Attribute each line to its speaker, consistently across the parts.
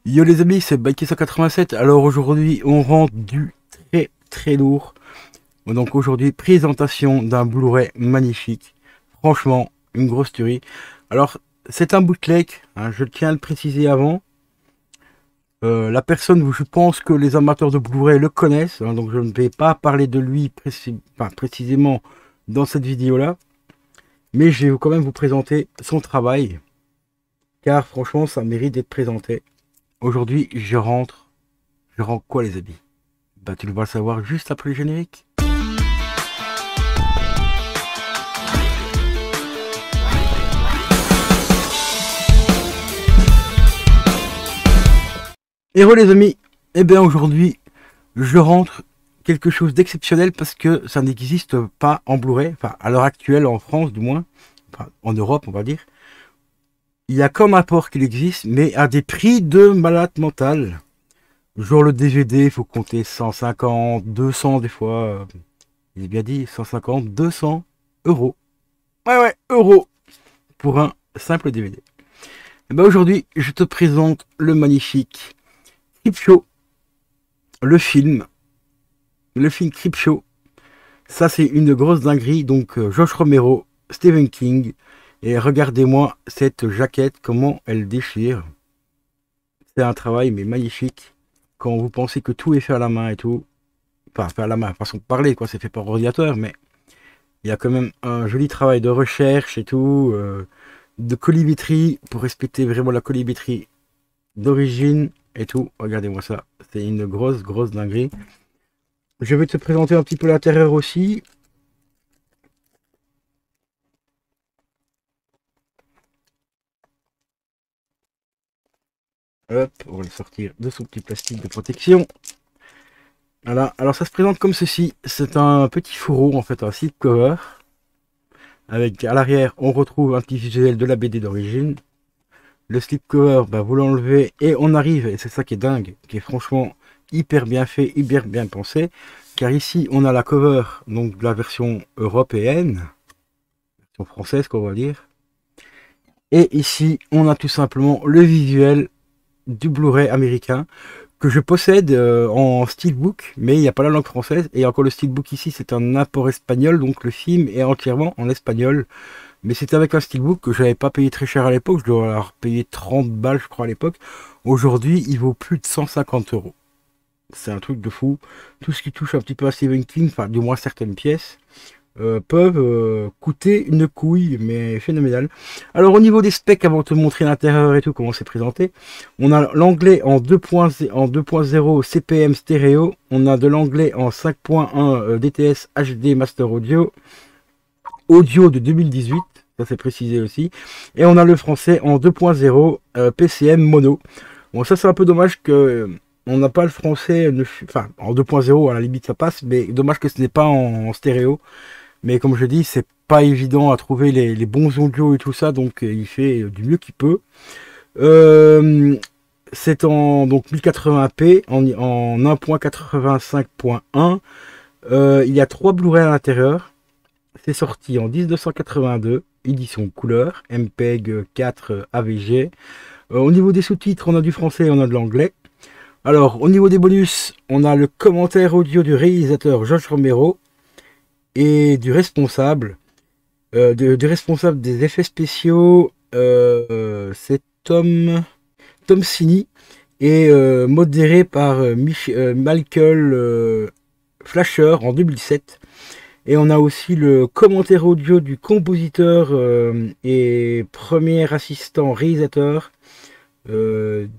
Speaker 1: Yo les amis, c'est Bikey187. Alors aujourd'hui, on rentre du très lourd. Donc aujourd'hui, présentation d'un Blu-ray magnifique. Franchement, une grosse tuerie. Alors, c'est un bootleg, hein, je tiens à le préciser avant. La personne, je pense que les amateurs de Blu-ray le connaissent, hein, donc je ne vais pas parler de lui précisément dans cette vidéo-là. Mais je vais quand même vous présenter son travail, car franchement, ça mérite d'être présenté. Aujourd'hui, je rentre. Je rentre quoi les amis? Bah tu vas le savoir juste après le générique. Et voilà les amis, et bien aujourd'hui, je rentre quelque chose d'exceptionnel parce que ça n'existe pas en Blu-ray, enfin à l'heure actuelle en France du moins, enfin en Europe on va dire. Il y a comme un port qu'il existe, mais à des prix de malade mental. Genre le DVD, il faut compter 150, 200 des fois. J'ai bien dit 150, 200 euros. Ouais, euros pour un simple DVD. Et ben aujourd'hui, je te présente le magnifique Creepshow, le film Creepshow. Ça, c'est une grosse dinguerie. Donc, Josh Romero, Stephen King. Et regardez-moi cette jaquette, comment elle déchire. C'est un travail, mais magnifique. Quand vous pensez que tout est fait à la main et tout. Enfin, fait à la main, façon de parler, quoi. C'est fait par ordinateur, mais il y a quand même un joli travail de recherche et tout. De collimétrie, pour respecter vraiment la collimétrie d'origine et tout. Regardez-moi ça. C'est une grosse dinguerie. Je vais te présenter un petit peu l'intérieur aussi. Hop, on va le sortir de son petit plastique de protection. Voilà, alors ça se présente comme ceci. C'est un petit fourreau, en fait, un slipcover. Avec à l'arrière, on retrouve un petit visuel de la BD d'origine. Le slipcover, bah, vous l'enlevez et on arrive, et c'est ça qui est dingue, qui est franchement hyper bien fait, hyper bien pensé. Car ici, on a la cover, donc de la version européenne, version française, qu'on va dire. Et ici, on a tout simplement le visuel du Blu-ray américain que je possède en steelbook, mais il n'y a pas la langue française. Et encore le steelbook ici, c'est un import espagnol, donc le film est entièrement en espagnol. Mais c'était avec un steelbook que je n'avais pas payé très cher à l'époque. Je dois avoir payé 30 balles, je crois, à l'époque. Aujourd'hui, il vaut plus de 150 euros. C'est un truc de fou. Tout ce qui touche un petit peu à Stephen King, enfin, du moins certaines pièces, peuvent coûter une couille, mais phénoménal. Alors au niveau des specs, avant de te montrer l'intérieur et tout, comment c'est présenté, on a l'anglais en 2.0 CPM stéréo, on a de l'anglais en 5.1 DTS HD Master Audio, audio de 2018, ça c'est précisé aussi, et on a le français en 2.0 PCM mono. Bon, ça c'est un peu dommage que on n'a pas le français, enfin en 2.0 à la limite ça passe, mais dommage que ce n'est pas en stéréo. Mais comme je dis, c'est pas évident à trouver les bons audios et tout ça, donc il fait du mieux qu'il peut. C'est en donc 1080p en 1.85.1. Il y a 3 Blu-ray à l'intérieur. C'est sorti en 1982, édition couleur, MPEG 4 AVG. Au niveau des sous-titres, on a du français et on a de l'anglais. Alors, au niveau des bonus, on a le commentaire audio du réalisateur Josh Romero et du responsable, du responsable des effets spéciaux, c'est Tom Cini, et modéré par Michael Flasher en 2007. Et on a aussi le commentaire audio du compositeur et premier assistant réalisateur John,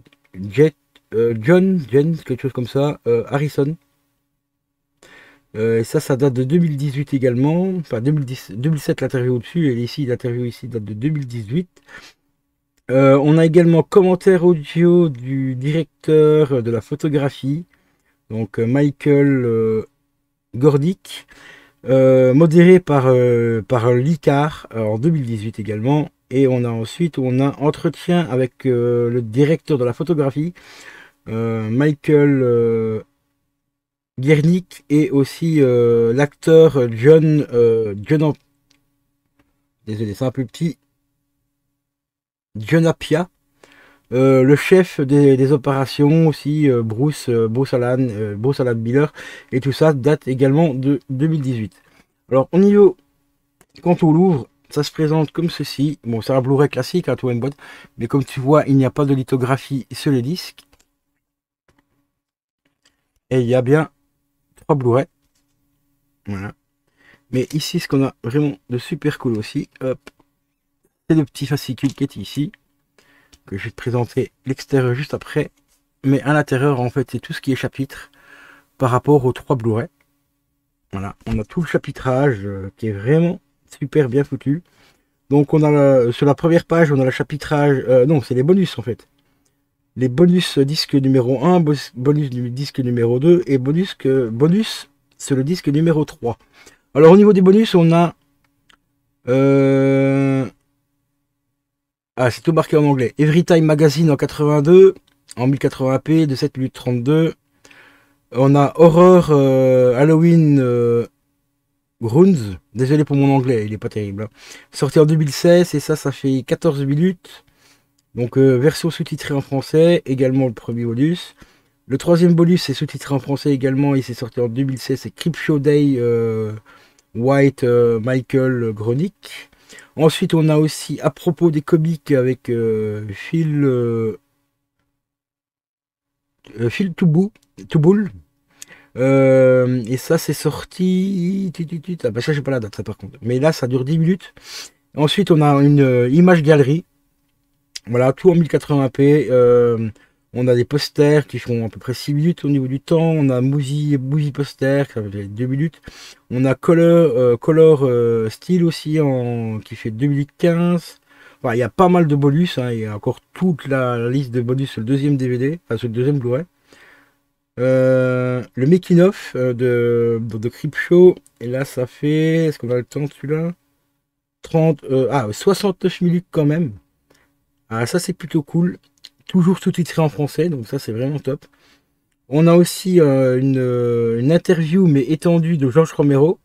Speaker 1: quelque chose comme ça, Harrison. Et ça date de 2018 également. Enfin, 2007 l'interview au-dessus, et ici, l'interview ici date de 2018. On a également commentaire audio du directeur de la photographie, donc Michael Gordick, modéré par Licar en 2018 également. Et on a ensuite entretien avec le directeur de la photographie, Michael Guernic, et aussi l'acteur désolé c'est un peu petit, John Appia. Le chef des opérations aussi, Bruce Alan Miller, et tout ça date également de 2018. Alors au niveau, quand on l'ouvre, ça se présente comme ceci. Bon, c'est un Blu-ray classique, hein, tout une boîte, mais comme tu vois, il n'y a pas de lithographie sur les disques. Et il y a bien 3 Blu-ray. Voilà. Mais ici, ce qu'on a vraiment de super cool aussi, hop, c'est le petit fascicule qui est ici, que je vais te présenter l'extérieur juste après. Mais à l'intérieur, en fait, c'est tout ce qui est chapitre par rapport aux 3 Blu-ray. Voilà, on a tout le chapitrage qui est vraiment super bien foutu. Donc on a sur la première page, on a le chapitrage, non, c'est les bonus en fait. Les bonus disque numéro 1, bonus du disque numéro 2 et bonus sur le disque numéro 3. Alors au niveau des bonus, on a ah, c'est tout marqué en anglais. Everytime Magazine en 82, en 1080p de 7 minutes 32. On a Horror Halloween Grounds. Désolé pour mon anglais, il est pas terrible, hein. Sorti en 2016 et ça fait 14 minutes. Donc version sous-titrée en français, également le premier bonus. Le troisième bonus est sous-titré en français également, il s'est sorti en 2016, c'est Creepshow Day White Michael Gronick. Ensuite on a aussi à propos des comics avec Phil Touboul. Et ça c'est sorti. Ah bah ça j'ai pas la date ça par contre. Mais là ça dure 10 minutes. Ensuite on a une image galerie. Voilà, tout en 1080p. On a des posters qui font à peu près 6 minutes au niveau du temps. On a Movie Poster qui fait 2 minutes. On a Color Style aussi qui fait 2 minutes 15. Enfin, il y a pas mal de bonus, hein. Il y a encore toute la liste de bonus sur le deuxième DVD, enfin sur le deuxième Blu-ray. Le making of de Creepshow. Et là ça fait. Est-ce qu'on a le temps de celui-là? 69 minutes quand même. Ah, ça c'est plutôt cool. Toujours sous-titré en français, donc ça c'est vraiment top. On a aussi une interview mais étendue de George Romero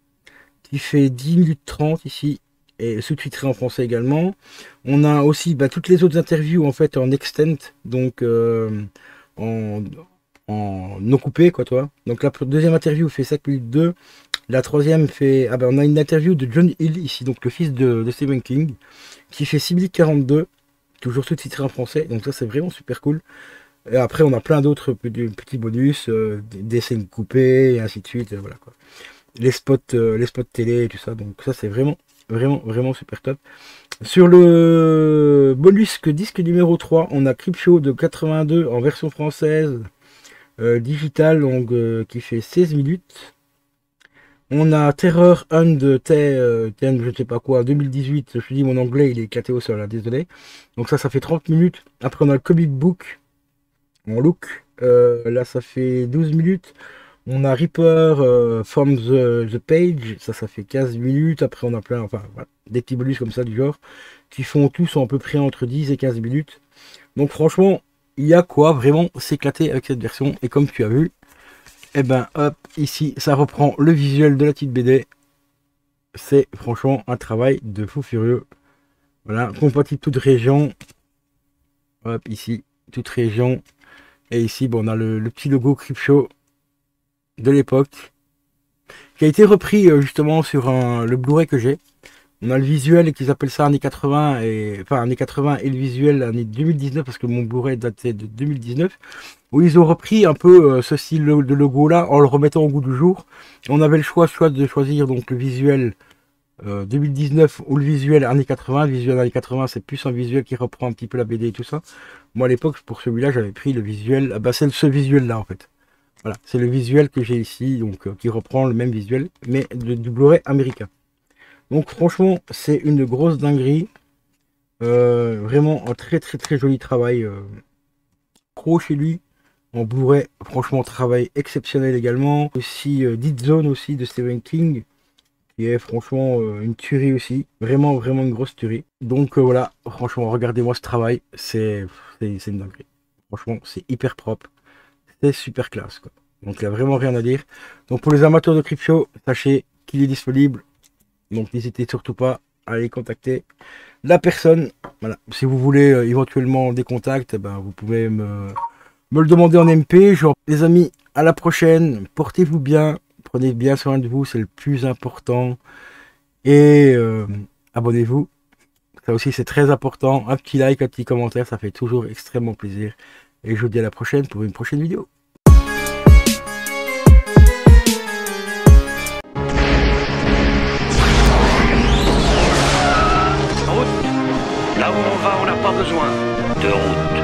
Speaker 1: qui fait 10 minutes 30 ici et sous-titré en français également. On a aussi toutes les autres interviews en fait en extent, donc en, non coupé quoi toi. Donc la deuxième interview fait 7 minutes 2. La troisième fait. On a une interview de John Hill ici, donc le fils de Stephen King, qui fait 6 minutes 42. Toujours sous-titré en français, donc ça c'est vraiment super cool. Et après on a plein d'autres petits bonus, des scènes coupées et ainsi de suite, voilà quoi. Les spots télé et tout ça, donc ça c'est vraiment super top. Sur le bonus que disque numéro 3, on a Creepshow de 82 en version française, digital, donc qui fait 16 minutes. On a Terror and je sais pas quoi, 2018. Je te dis, mon anglais il est éclaté au sol, là, désolé. Donc ça fait 30 minutes. Après, on a le comic book en look. Là, ça fait 12 minutes. On a Reaper from the Page. Ça fait 15 minutes. Après, on a plein, enfin, voilà, des petits bonus comme ça du genre qui font tous à peu près entre 10 et 15 minutes. Donc, franchement, il y a quoi vraiment s'éclater avec cette version. Et comme tu as vu, et ben hop, ici ça reprend le visuel de la petite BD. C'est franchement un travail de fou furieux. Voilà, compatible toute région. Hop, ici, toute région. Et ici, bon, on a le petit logo Creepshow de l'époque. Qui a été repris justement sur le Blu-ray que j'ai. On a le visuel qui s'appelle ça années 80 années 80 et le visuel année 2019 parce que mon Blu-ray datait de 2019 où ils ont repris un peu ce style de logo là en le remettant au goût du jour. On avait le choix de choisir donc le visuel 2019 ou le visuel années 80. Le visuel années 80 c'est plus un visuel qui reprend un petit peu la BD et tout ça. Moi à l'époque pour celui-là j'avais pris le visuel, c'est ce visuel là en fait. Voilà, c'est le visuel que j'ai ici donc qui reprend le même visuel mais du Blu-ray américain. Donc franchement, c'est une grosse dinguerie. Vraiment un très joli travail. Pro chez lui. En Blu-ray, franchement, travail exceptionnel également. Aussi Dead Zone aussi de Stephen King. Qui est franchement une tuerie aussi. Vraiment une grosse tuerie. Donc voilà, franchement, regardez-moi ce travail. C'est une dinguerie. Franchement, c'est hyper propre. C'est super classe, quoi. Donc il n'y a vraiment rien à dire. Donc pour les amateurs de Creepshow, sachez qu'il est disponible. Donc n'hésitez surtout pas allez contacter la personne. Voilà. Si vous voulez éventuellement des contacts, ben, vous pouvez me le demander en MP. Genre, les amis, à la prochaine. Portez-vous bien. Prenez bien soin de vous, c'est le plus important. Et abonnez-vous. Ça aussi, c'est très important. Un petit like, un petit commentaire, ça fait toujours extrêmement plaisir. Et je vous dis à la prochaine pour une prochaine vidéo.
Speaker 2: Là où on va, on n'a pas besoin de route.